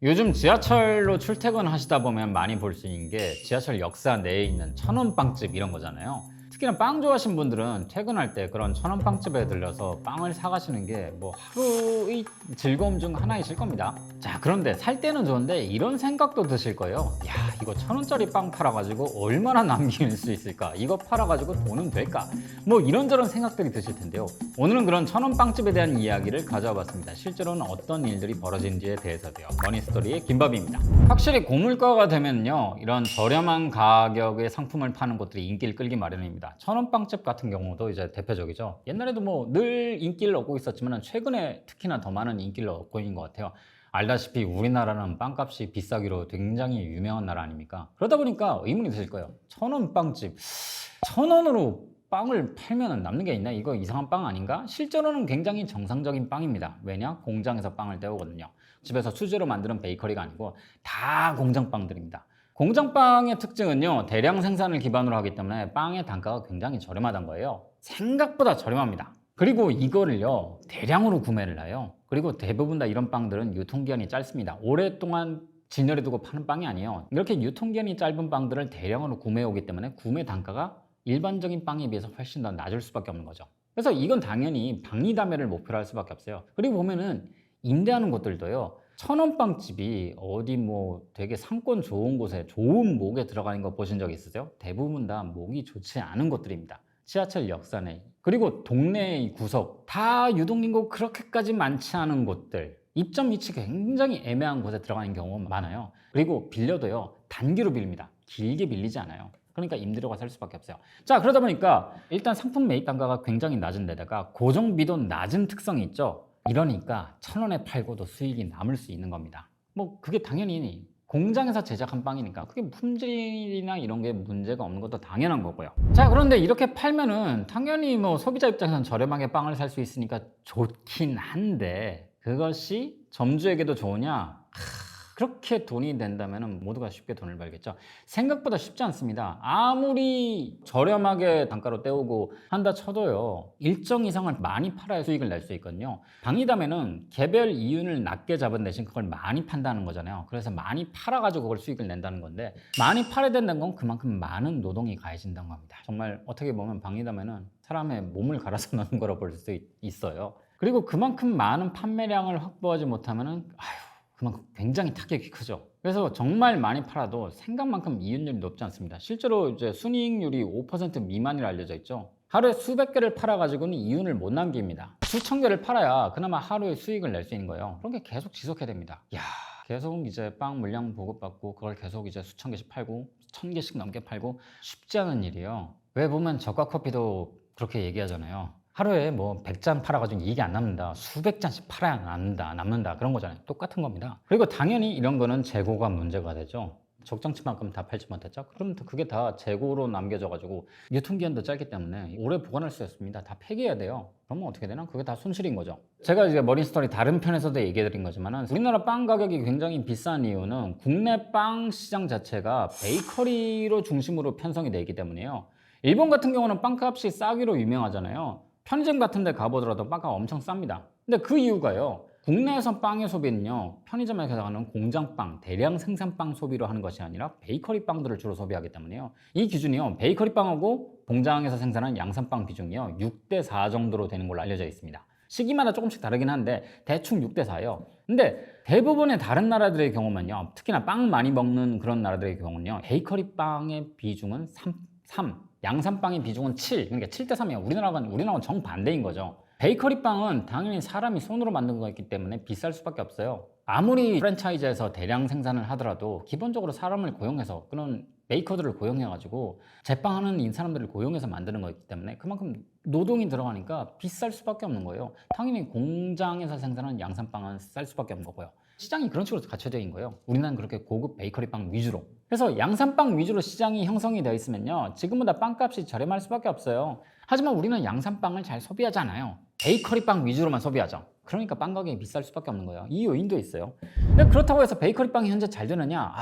요즘 지하철로 출퇴근하시다 보면 많이 볼 수 있는 게 지하철 역사 내에 있는 천원 빵집 이런 거잖아요. 특히나 빵 좋아하시는 분들은 퇴근할 때 그런 천원 빵집에 들려서 빵을 사가시는 게 뭐 하루의 즐거움 중 하나이실 겁니다. 자, 그런데 살 때는 좋은데 이런 생각도 드실 거예요. 야, 이거 1,000원짜리 빵 팔아가지고 얼마나 남길 수 있을까? 이거 팔아가지고 돈은 될까? 뭐 이런저런 생각들이 드실 텐데요. 오늘은 그런 1,000원 빵집에 대한 이야기를 가져와 봤습니다. 실제로는 어떤 일들이 벌어지는지에 대해서도요. 머니스토리의 김밥입니다. 확실히 고물가가 되면요, 이런 저렴한 가격의 상품을 파는 곳들이 인기를 끌기 마련입니다. 1,000원 빵집 같은 경우도 이제 대표적이죠. 옛날에도 뭐 늘 인기를 얻고 있었지만 최근에 특히나 더 많은 인기를 얻고 있는 것 같아요. 알다시피 우리나라는 빵값이 비싸기로 굉장히 유명한 나라 아닙니까? 그러다 보니까 의문이 드실 거예요. 1,000원 빵집, 1,000원으로 빵을 팔면 남는 게 있나? 이거 이상한 빵 아닌가? 실제로는 굉장히 정상적인 빵입니다. 왜냐? 공장에서 빵을 떼오거든요. 집에서 수제로 만드는 베이커리가 아니고 다 공장 빵들입니다. 공장빵의 특징은요, 대량 생산을 기반으로 하기 때문에 빵의 단가가 굉장히 저렴하다는 거예요. 생각보다 저렴합니다. 그리고 이거를요, 대량으로 구매를 해요. 그리고 대부분 다 이런 빵들은 유통기한이 짧습니다. 오랫동안 진열해 두고 파는 빵이 아니에요. 이렇게 유통기한이 짧은 빵들을 대량으로 구매해 오기 때문에 구매 단가가 일반적인 빵에 비해서 훨씬 더 낮을 수밖에 없는 거죠. 그래서 이건 당연히 방리다매를 목표로 할 수밖에 없어요. 그리고 보면은 임대하는 곳들도요, 1,000원 빵집이 어디 뭐 되게 상권 좋은 곳에 좋은 목에 들어가는 거 보신 적 있으세요? 대부분 다 목이 좋지 않은 곳들입니다. 지하철 역사내, 그리고 동네의 구석, 다 유동인구 그렇게까지 많지 않은 곳들, 입점 위치가 굉장히 애매한 곳에 들어가는 경우가 많아요. 그리고 빌려도요, 단기로 빌립니다. 길게 빌리지 않아요. 그러니까 임대료가 살 수밖에 없어요. 자, 그러다 보니까 일단 상품 매입 단가가 굉장히 낮은 데다가 고정비도 낮은 특성이 있죠. 이러니까 1,000원에 팔고도 수익이 남을 수 있는 겁니다. 뭐 그게 당연히 공장에서 제작한 빵이니까 그게 품질이나 이런 게 문제가 없는 것도 당연한 거고요. 자, 그런데 이렇게 팔면은 당연히 뭐 소비자 입장에서는 저렴하게 빵을 살 수 있으니까 좋긴 한데, 그것이 점주에게도 좋으냐? 그렇게 돈이 된다면 모두가 쉽게 돈을 벌겠죠. 생각보다 쉽지 않습니다. 아무리 저렴하게 단가로 떼오고 한다 쳐도요, 일정 이상을 많이 팔아야 수익을 낼 수 있거든요. 방리담에는 개별 이윤을 낮게 잡은 대신 그걸 많이 판다는 거잖아요. 그래서 많이 팔아가지고 그걸 수익을 낸다는 건데, 많이 팔아야 된다는 건 그만큼 많은 노동이 가해진다는 겁니다. 정말 어떻게 보면 방리담에는 사람의 몸을 갈아서 넣는 거라 볼 수 있어요. 그리고 그만큼 많은 판매량을 확보하지 못하면은 그만큼 굉장히 타격이 크죠. 그래서 정말 많이 팔아도 생각만큼 이윤율이 높지 않습니다. 실제로 이제 순이익률이 5% 미만이라 알려져 있죠. 하루에 수백 개를 팔아가지고는 이윤을 못 남깁니다. 수천 개를 팔아야 그나마 하루에 수익을 낼 수 있는 거예요. 그런 게 계속 지속해야 됩니다. 계속 이제 빵 물량 보급받고 그걸 계속 이제 수천 개씩 팔고 1,000개씩 넘게 팔고 쉽지 않은 일이에요. 왜 보면 저가 커피도 그렇게 얘기하잖아요. 하루에 뭐 100잔 팔아가지고 이익이 안 남는다, 수백 잔씩 팔아야 남는다 그런 거잖아요. 똑같은 겁니다. 그리고 당연히 이런 거는 재고가 문제가 되죠. 적정치만큼 다 팔지 못했죠. 그럼 그게 다 재고로 남겨져가지고 유통기한도 짧기 때문에 오래 보관할 수 없습니다. 다 폐기해야 돼요. 그러면 어떻게 되나? 그게 다 손실인 거죠. 제가 이제 머니스토리 다른 편에서도 얘기해드린 거지만 우리나라 빵 가격이 굉장히 비싼 이유는 국내 빵 시장 자체가 베이커리로 중심으로 편성이 되어 있기 때문이에요. 일본 같은 경우는 빵값이 싸기로 유명하잖아요. 편의점 같은 데 가보더라도 빵값 엄청 쌉니다. 근데 그 이유가요, 국내에서 빵의 소비는요, 편의점에서 하는 공장빵, 대량 생산빵 소비로 하는 것이 아니라 베이커리 빵들을 주로 소비하기 때문에요. 이 기준이요, 베이커리 빵하고 공장에서 생산한 양산빵 비중이요 6대4 정도로 되는 걸로 알려져 있습니다. 시기마다 조금씩 다르긴 한데 대충 6대4예요. 근데 대부분의 다른 나라들의 경우면요, 특히나 빵 많이 먹는 그런 나라들의 경우는요, 베이커리 빵의 비중은 3, 양산빵의 비중은 7, 그러니까 7대3이에요. 우리나라는 정반대인 거죠. 베이커리 빵은 당연히 사람이 손으로 만든 거였기 때문에 비쌀 수밖에 없어요. 아무리 프랜차이즈에서 대량 생산을 하더라도 기본적으로 사람을 고용해서, 그런 메이커들을 고용해가지고 제빵하는 이 사람들을 고용해서 만드는 거기 때문에 그만큼 노동이 들어가니까 비쌀 수밖에 없는 거예요. 당연히 공장에서 생산하는 양산빵은 쌀 수밖에 없는 거고요. 시장이 그런 식으로 갖춰져 있는 거예요. 우리나라는 그렇게 고급 베이커리 빵 위주로. 그래서 양산빵 위주로 시장이 형성이 되어 있으면요, 지금보다 빵값이 저렴할 수밖에 없어요. 하지만 우리는 양산빵을 잘 소비하지 않아요. 베이커리 빵 위주로만 소비하죠. 그러니까 빵 가격이 비쌀 수밖에 없는 거예요. 이 요인도 있어요. 근데 그렇다고 해서 베이커리 빵이 현재 잘 되느냐?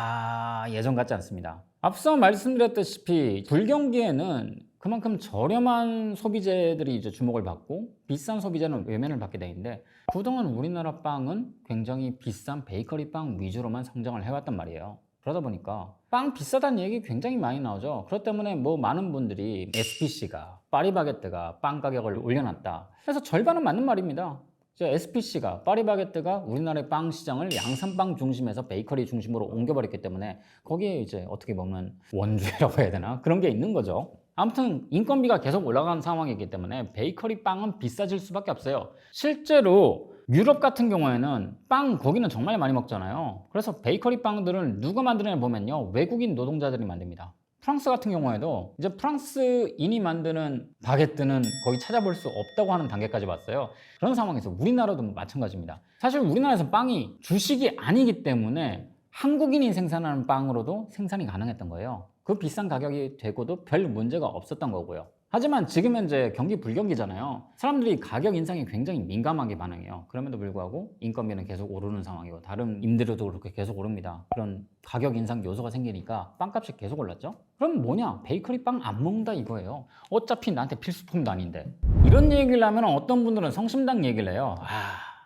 예전 같지 않습니다. 앞서 말씀드렸다시피 불경기에는 그만큼 저렴한 소비재들이 이제 주목을 받고 비싼 소비재는 외면을 받게 되는데 그동안 우리나라 빵은 굉장히 비싼 베이커리 빵 위주로만 성장을 해왔단 말이에요. 그러다 보니까 빵 비싸다는 얘기 굉장히 많이 나오죠. 그렇기 때문에 뭐 많은 분들이 SPC가 파리바게뜨가 빵 가격을 올려놨다. 그래서 절반은 맞는 말입니다. SPC가 파리바게뜨가 우리나라의 빵 시장을 양산빵 중심에서 베이커리 중심으로 옮겨버렸기 때문에 거기에 이제 어떻게 보면 원죄라고 해야 되나 그런 게 있는 거죠. 아무튼 인건비가 계속 올라가는 상황이기 때문에 베이커리 빵은 비싸질 수밖에 없어요. 실제로 유럽 같은 경우에는 빵 거기는 정말 많이 먹잖아요. 그래서 베이커리 빵들을 누가 만드느냐 보면요, 외국인 노동자들이 만듭니다. 프랑스 같은 경우에도 이제 프랑스인이 만드는 바게뜨는 거의 찾아볼 수 없다고 하는 단계까지 왔어요. 그런 상황에서 우리나라도 마찬가지입니다. 사실 우리나라에서 빵이 주식이 아니기 때문에 한국인이 생산하는 빵으로도 생산이 가능했던 거예요. 그 비싼 가격이 되고도 별 문제가 없었던 거고요. 하지만 지금 현재 경기 불경기잖아요. 사람들이 가격 인상에 굉장히 민감하게 반응해요. 그럼에도 불구하고 인건비는 계속 오르는 상황이고 다른 임대료도 그렇게 계속 오릅니다. 그런 가격 인상 요소가 생기니까 빵값이 계속 올랐죠. 그럼 뭐냐? 베이커리 빵 안 먹는다 이거예요. 어차피 나한테 필수품도 아닌데. 이런 얘기를 하면 어떤 분들은 성심당 얘기를 해요.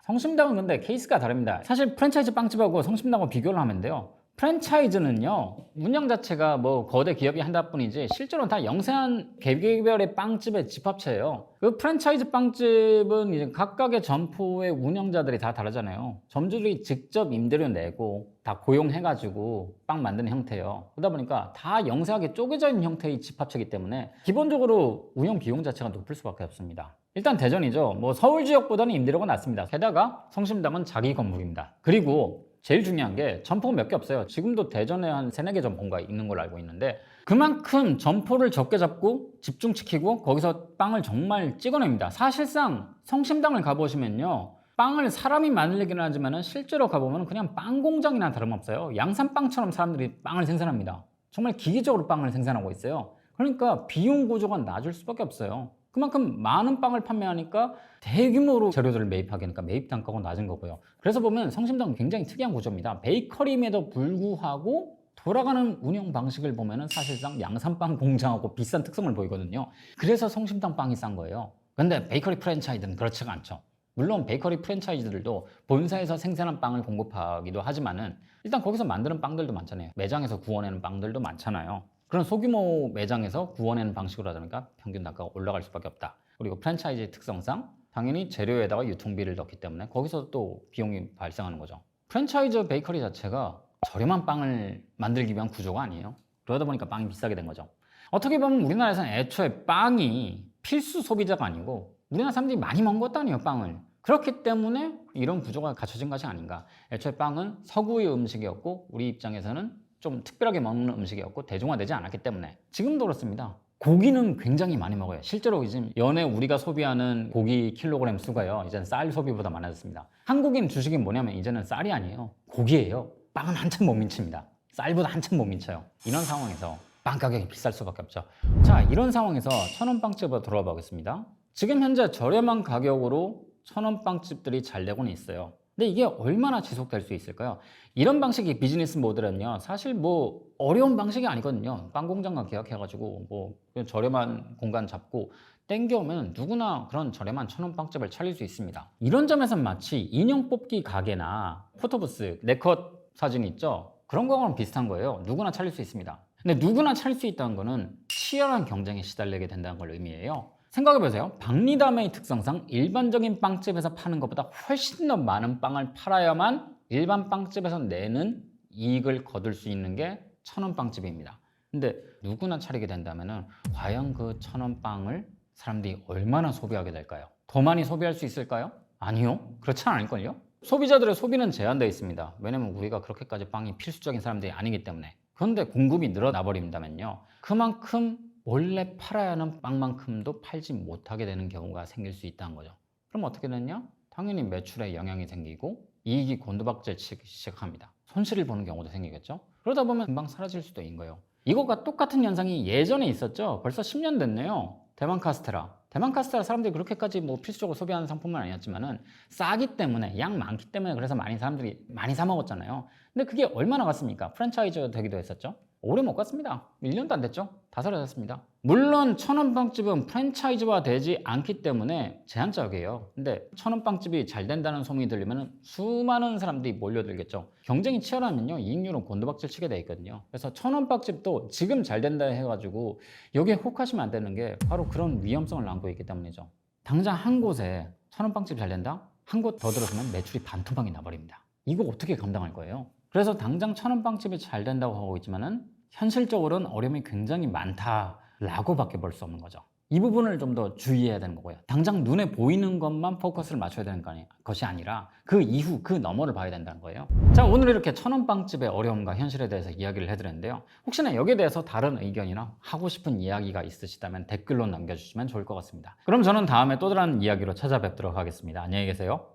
성심당은 근데 케이스가 다릅니다. 사실 프랜차이즈 빵집하고 성심당하고 비교를 하면 돼요. 프랜차이즈는요, 운영 자체가 뭐 거대 기업이 한다 뿐이지 실제로는 다 영세한 개별의 빵집의 집합체예요. 그 프랜차이즈 빵집은 이제 각각의 점포의 운영자들이 다 다르잖아요. 점주들이 직접 임대료 내고 다 고용해가지고 빵 만드는 형태예요. 그러다 보니까 다 영세하게 쪼개져 있는 형태의 집합체이기 때문에 기본적으로 운영 비용 자체가 높을 수밖에 없습니다. 일단 대전이죠. 뭐 서울 지역보다는 임대료가 낮습니다. 게다가 성심당은 자기 건물입니다. 그리고 제일 중요한 게 점포가 몇 개 없어요. 지금도 대전에 한 3, 4개 점포가 있는 걸로 알고 있는데 그만큼 점포를 적게 잡고 집중시키고 거기서 빵을 정말 찍어냅니다. 사실상 성심당을 가보시면요, 빵을 사람이 만들긴 하지만 실제로 가보면 그냥 빵 공장이나 다름없어요. 양산빵처럼 사람들이 빵을 생산합니다. 정말 기계적으로 빵을 생산하고 있어요. 그러니까 비용 구조가 낮을 수밖에 없어요. 그만큼 많은 빵을 판매하니까 대규모로 재료들을 매입하게 하니까 매입 단가가 낮은 거고요. 그래서 보면 성심당은 굉장히 특이한 구조입니다. 베이커리임에도 불구하고 돌아가는 운영 방식을 보면 사실상 양산빵 공장하고 비슷한 특성을 보이거든요. 그래서 성심당 빵이 싼 거예요. 근데 베이커리 프랜차이즈는 그렇지가 않죠. 물론 베이커리 프랜차이즈들도 본사에서 생산한 빵을 공급하기도 하지만은 일단 거기서 만드는 빵들도 많잖아요. 매장에서 구워내는 빵들도 많잖아요. 그런 소규모 매장에서 구워내는 방식으로 하다 보니까 평균 단가가 올라갈 수밖에 없다. 그리고 프랜차이즈의 특성상 당연히 재료에다가 유통비를 넣기 때문에 거기서 또 비용이 발생하는 거죠. 프랜차이즈 베이커리 자체가 저렴한 빵을 만들기 위한 구조가 아니에요. 그러다 보니까 빵이 비싸게 된 거죠. 어떻게 보면 우리나라에서는 애초에 빵이 필수 소비자가 아니고 우리나라 사람들이 많이 먹은 것도 아니에요, 빵을. 그렇기 때문에 이런 구조가 갖춰진 것이 아닌가. 애초에 빵은 서구의 음식이었고 우리 입장에서는 좀 특별하게 먹는 음식이었고 대중화되지 않았기 때문에 지금도 그렇습니다. 고기는 굉장히 많이 먹어요. 실제로 지금 연에 우리가 소비하는 고기 킬로그램 수가요, 이제는 쌀 소비보다 많아졌습니다. 한국인 주식이 뭐냐면 이제는 쌀이 아니에요, 고기예요. 빵은 한참 못 미칩니다. 쌀보다 한참 못 미쳐요. 이런 상황에서 빵 가격이 비쌀 수밖에 없죠. 자, 이런 상황에서 천원 빵집으로 돌아가 보겠습니다. 지금 현재 저렴한 가격으로 천원 빵집들이 잘 되고는 있어요. 근데 이게 얼마나 지속될 수 있을까요? 이런 방식의 비즈니스 모델은요, 사실 뭐 어려운 방식이 아니거든요. 빵 공장과 계약해가지고 뭐 저렴한 공간 잡고 땡겨오면 누구나 그런 저렴한 천원 빵집을 차릴 수 있습니다. 이런 점에서는 마치 인형 뽑기 가게나 포토부스, 네컷 사진 있죠? 그런 거랑 비슷한 거예요. 누구나 차릴 수 있습니다. 근데 누구나 차릴 수 있다는 거는 치열한 경쟁에 시달리게 된다는 걸 의미해요. 생각해보세요. 박리담의 특성상 일반적인 빵집에서 파는 것보다 훨씬 더 많은 빵을 팔아야만 일반 빵집에서 내는 이익을 거둘 수 있는 게 천원 빵집입니다. 근데 누구나 차리게 된다면 과연 그 천원 빵을 사람들이 얼마나 소비하게 될까요? 더 많이 소비할 수 있을까요? 아니요. 그렇지 않을걸요? 소비자들의 소비는 제한되어 있습니다. 왜냐면 우리가 그렇게까지 빵이 필수적인 사람들이 아니기 때문에. 그런데 공급이 늘어나 버린다면요, 그만큼 원래 팔아야 하는 빵만큼도 팔지 못하게 되는 경우가 생길 수 있다는 거죠. 그럼 어떻게 되냐? 당연히 매출에 영향이 생기고 이익이 곤두박질치기 시작합니다. 손실을 보는 경우도 생기겠죠. 그러다 보면 금방 사라질 수도 있는 거예요. 이것과 똑같은 현상이 예전에 있었죠. 벌써 10년 됐네요. 대만 카스테라. 대만 카스테라 사람들이 그렇게까지 뭐 필수적으로 소비하는 상품은 아니었지만은 싸기 때문에, 양 많기 때문에 그래서 많이 사람들이 많이 사 먹었잖아요. 근데 그게 얼마나 갔습니까? 프랜차이즈가 되기도 했었죠. 오래 못 갔습니다. 1년도 안 됐죠. 다 사라졌습니다. 물론 천원빵집은 프랜차이즈화 되지 않기 때문에 제한적이에요. 근데 천원빵집이 잘 된다는 소문이 들리면 수많은 사람들이 몰려들겠죠. 경쟁이 치열하면요, 이익률은 곤두박질 치게 돼 있거든요. 그래서 천원빵집도 지금 잘 된다 해가지고 여기에 혹하시면 안 되는 게 바로 그런 위험성을 안고 있기 때문이죠. 당장 한 곳에 천원빵집 잘 된다? 한 곳 더 들어서면 매출이 반토막이 나버립니다. 이거 어떻게 감당할 거예요? 그래서 당장 천원빵집이 잘 된다고 하고 있지만은 현실적으로는 어려움이 굉장히 많다라고밖에 볼 수 없는 거죠. 이 부분을 좀 더 주의해야 되는 거고요. 당장 눈에 보이는 것만 포커스를 맞춰야 되는 것이 아니라 그 이후 그 너머를 봐야 된다는 거예요. 자, 오늘 이렇게 천원빵집의 어려움과 현실에 대해서 이야기를 해드렸는데요. 혹시나 여기에 대해서 다른 의견이나 하고 싶은 이야기가 있으시다면 댓글로 남겨주시면 좋을 것 같습니다. 그럼 저는 다음에 또 다른 이야기로 찾아뵙도록 하겠습니다. 안녕히 계세요.